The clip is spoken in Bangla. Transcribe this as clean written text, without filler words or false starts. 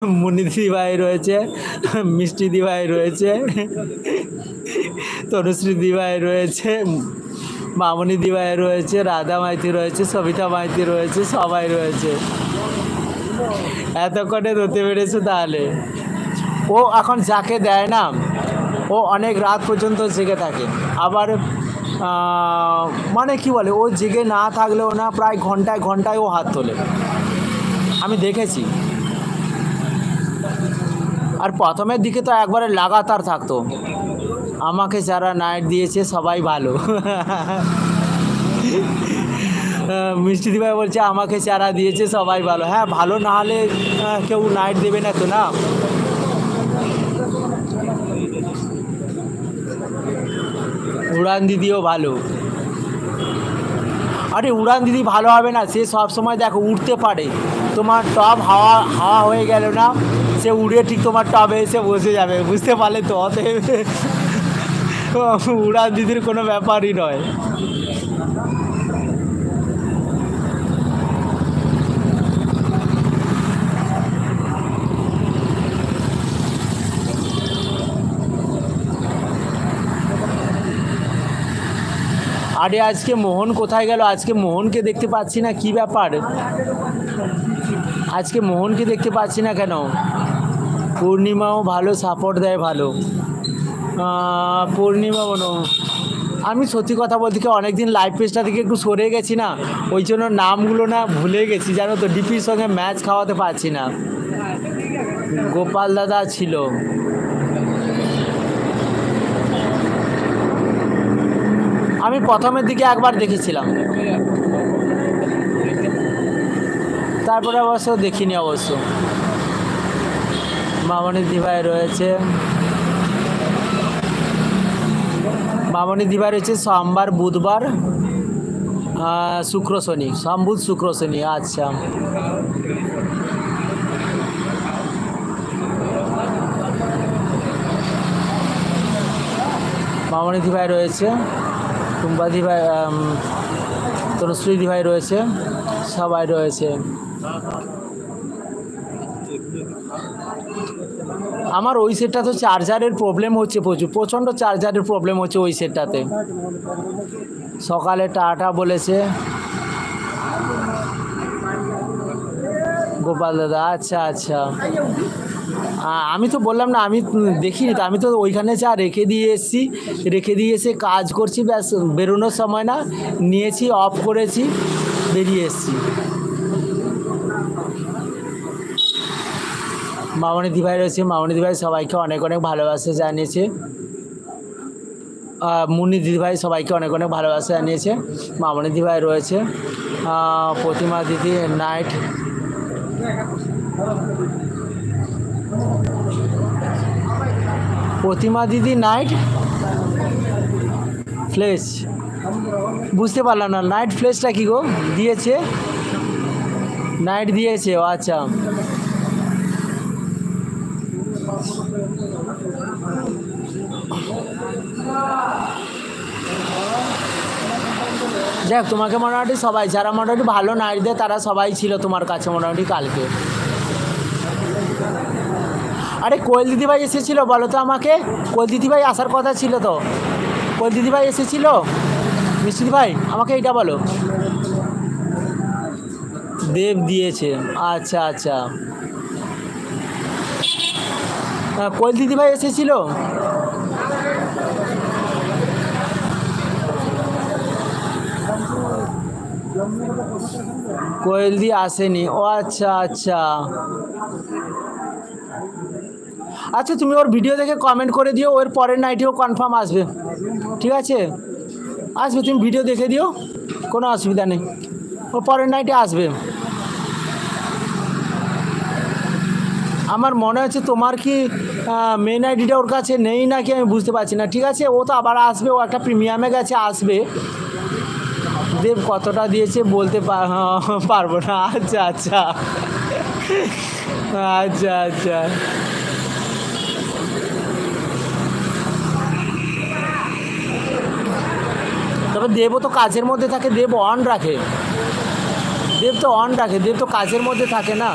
মুন্নি দিদিভাই রয়েছে, মিষ্টি দিদিভাই রয়েছে, তনুশ্রী দিদিভাই রয়েছে, মামনি দিদিভাই রয়েছে, রাধা মাইতি রয়েছে, সবিতা মাইতি রয়েছে, সবাই রয়েছে। এতক্ষণে ধরতে পেরেছো তাহলে? ও এখন যাকে দেয় না ও অনেক রাত পর্যন্ত জেগে থাকে। আবার মানে কি বলে, ও জেগে না থাকলেও না প্রায় ঘন্টায় ঘন্টায় ও হাত তোলে, আমি দেখেছি। আর প্রথমের দিকে তো একবারে লাগাতার থাকতো, আমাকে যারা নাইট দিয়েছে সবাই ভালো। মিষ্টি দিভাই বলছে আমাকে যারা দিয়েছে সবাই ভালো। হ্যাঁ, ভালো না হলে কেউ নাইট দেবে না তো, না? উড়ান দিদিও ভালো। আরে উড়ান দিদি ভালো হবে না, সে সব সময় দেখো উড়তে পারে। তোমার টব হাওয়া হাওয়া হয়ে গেল না, সে উড়ে ঠিক তোমার টবে এসে বসে যাবে, বুঝতে পারলে তো? অতএব উড়ান দিদির কোনো ব্যাপারই নয়। আরে আজকে মোহন কোথায় গেল? আজকে মোহনকে দেখতে পাচ্ছি না, কি ব্যাপার? আজকে মোহনকে দেখতে পাচ্ছি না কেন? পূর্ণিমাও ভালো সাপোর্ট দেয়, ভালো। পূর্ণিমা বলো, আমি সত্যি কথা বলতে কি অনেকদিন লাইভ পেজটা থেকে একটু সরে গেছি না, ওই জন্য নামগুলো না ভুলে গেছি, জানো তো। ডিপির সঙ্গে ম্যাচ খাওয়াতে পারছি না। গোপাল দাদা ছিল, আমি প্রথমের দিকে একবার দেখেছিলাম, তারপরে অবশ্য দেখিনি অবশ্য। মামনি দিভাই রয়েছে, মামনি দিভাই রয়েছে সোমবার বুধবার শুক্র শনি, সোম বুধ শুক্র শনি। আচ্ছা, মামনি দিভাই রয়েছে, টুম্পা দিভাই, তনুশ্রী দিভাই রয়েছে, সবাই রয়েছে। আমার ওই সেটটা তো চার্জারের প্রবলেম হচ্ছে, প্রচণ্ড চার্জারের প্রবলেম হচ্ছে ওই সেটটাতে। সকালে টাটা বলেছে গোপাল দাদা। আচ্ছা আচ্ছা, আমি তো বললাম না, আমি দেখিনি তো, আমি তো ওইখানে যা রেখে দিয়ে এসেছি, রেখে দিয়ে এসে কাজ করছি, ব্যাস বেরোনোর সময় না নিয়েছি, অফ করেছি, বেরিয়ে এসেছি। মামনি দিভাই রয়েছে, মামনি দিভাই সবাইকে অনেক অনেক ভালোবাসা জানিয়েছে। মুন্নি দিদিভাই সবাইকে অনেক অনেক ভালোবাসা জানিয়েছে। মামনি দিদিভাই রয়েছে, প্রতিমা দিদি নাইট, প্রতিমা দিদি নাইট ফ্লেশ, বুঝতে পারলাম না নাইট ফ্লেশটা কী গো দিয়েছে? নাইট দিয়েছে, ও আচ্ছা। দেখ, তোমাকে মোটামুটি সবাই যারা মোটামুটি ভালো নাইট দেয় তারা সবাই ছিল তোমার কাছে মোটামুটি কালকে। আরে কোয়েল দিদিভাই এসেছিলো বলো তো আমাকে? কোয়েল দিদিভাই আসার কথা ছিল তো, কোয়েল দিদিভাই এসেছিল? মিষ্টি ভাই আমাকে এইটা বলো। দেব দিয়েছে, আচ্ছা আচ্ছা। কোয়েল দিদিভাই এসেছিল? কোয়েল দি আসেনি, ও আচ্ছা আচ্ছা। আচ্ছা, তুমি ওর ভিডিও দেখে কমেন্ট করে দিও, ওর পরের নাইটেও কনফার্ম আসবে, ঠিক আছে? আসবে, তুমি ভিডিও দেখে দিও, কোনো অসুবিধা নেই, ও পরের নাইটে আসবে। আমার মনে হচ্ছে তোমার কি মেন আইডিটা ওর কাছে নেই নাকি, আমি বুঝতে পারছি না। ঠিক আছে, ও তো আবার আসবে, ও একটা প্রিমিয়ামে গেছে, আসবে। দেব কতটা দিয়েছে বলতে পারবো না। আচ্ছা আচ্ছা, আচ্ছা আচ্ছা। তবে দেবও তো কাজের মধ্যে থাকে, দেব অন রাখে, দেব তো অন রাখে, দেব তো কাজের মধ্যে থাকে না।